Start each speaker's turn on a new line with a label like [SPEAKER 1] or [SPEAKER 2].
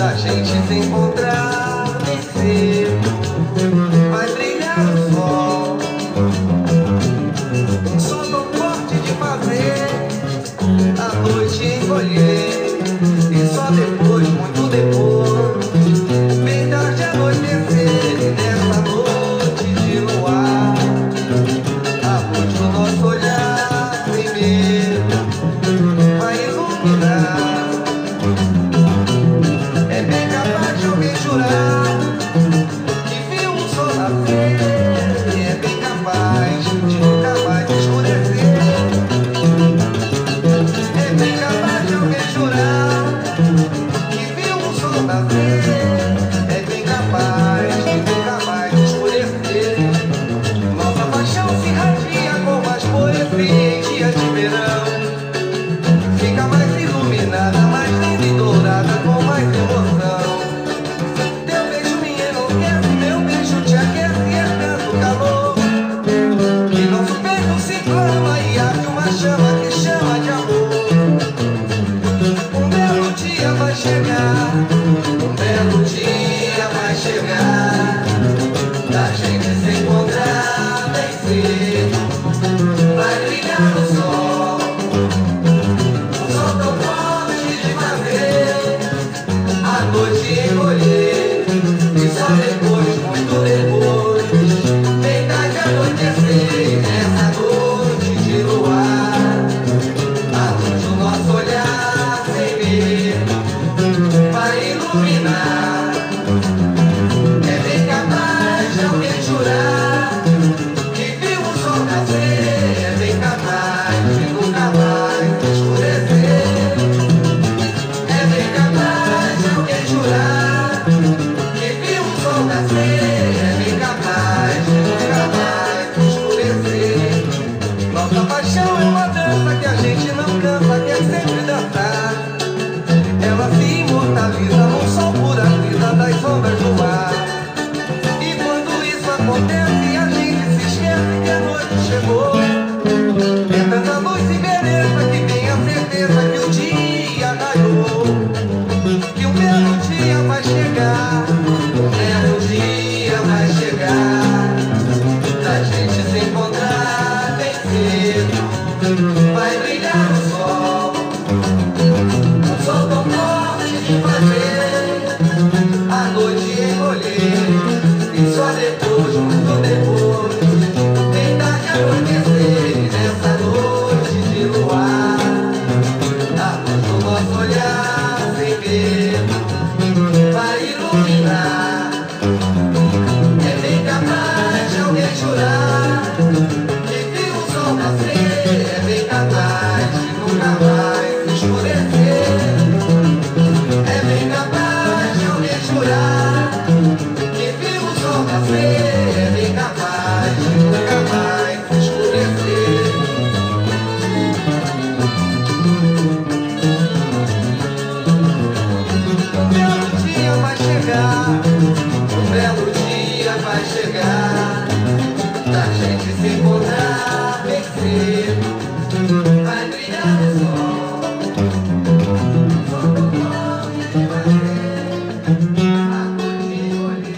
[SPEAKER 1] da gente se encontrar bem cedo. Vai brilhar o sol, um sol tão forte de fazer a noite encolher. E só depois, muito depois, bem tarde anoitecer. E nessa noite de luar, a luz do nosso olhar sem medo vai iluminar. É bem capaz de alguém jurar que viu um sol nascer. E é bem capaz de nunca mais escurecer. É bem capaz de alguém jurar que viu um sol nascer. É bem capaz de nunca mais escurecer. Nossa paixão se irradia com mais poesia em dia de verão. Fica mais iluminada, mais linda e dourada, com mais emoção. Teu beijo me enlouquece, meu beijo te aquece, é tanto calor que nosso peito se inflama e arde uma chama que chama de amor. Um belo dia vai chegar, um belo dia vai chegar, da gente se encontrar bem cedo. Vai brilhar o sol, um sol tão forte de fazer a noite encolher. E só depois, muito depois, bem tarde anoitecer. E nessa noite de luar, a luz do nosso olhar sem medo vai iluminar. É bem capaz de alguém jurar que viu o sol nascer. É bem capaz de nunca mais escurecer. É bem capaz de alguém jurar que viu o sol nascer. É bem capaz de nunca mais escurecer. Nossa paixão é uma dança que a gente não cansa, quer sempre dançar. Ela se imortaliza num sol pura vida das ondas do mar. E quando isso acontece, a gente se esquece que a noite chegou. É tanta luz e beleza que tem a certeza que o dia raiou. Que um belo dia vai chegar, um belo dia vai chegar, da gente se encontrar bem cedo. Vai brilhar o sol, um sol tão forte de fazer a noite encolher. E só depois, muito depois, bem tarde anoitecer. E nessa noite de luar, a luz do nosso olhar sem medo vai iluminar. É bem capaz de alguém jurar que viu o sol nascer. É bem capaz de nunca mais escurecer. É bem capaz de alguém jurar que viu o sol nascer. É bem capaz de nunca mais escurecer. Um belo dia vai chegar, um belo dia vai chegar, da gente se encontrar bem cedo. Vai brilhar o sol, o sol tão forte de fazer a noite encolher.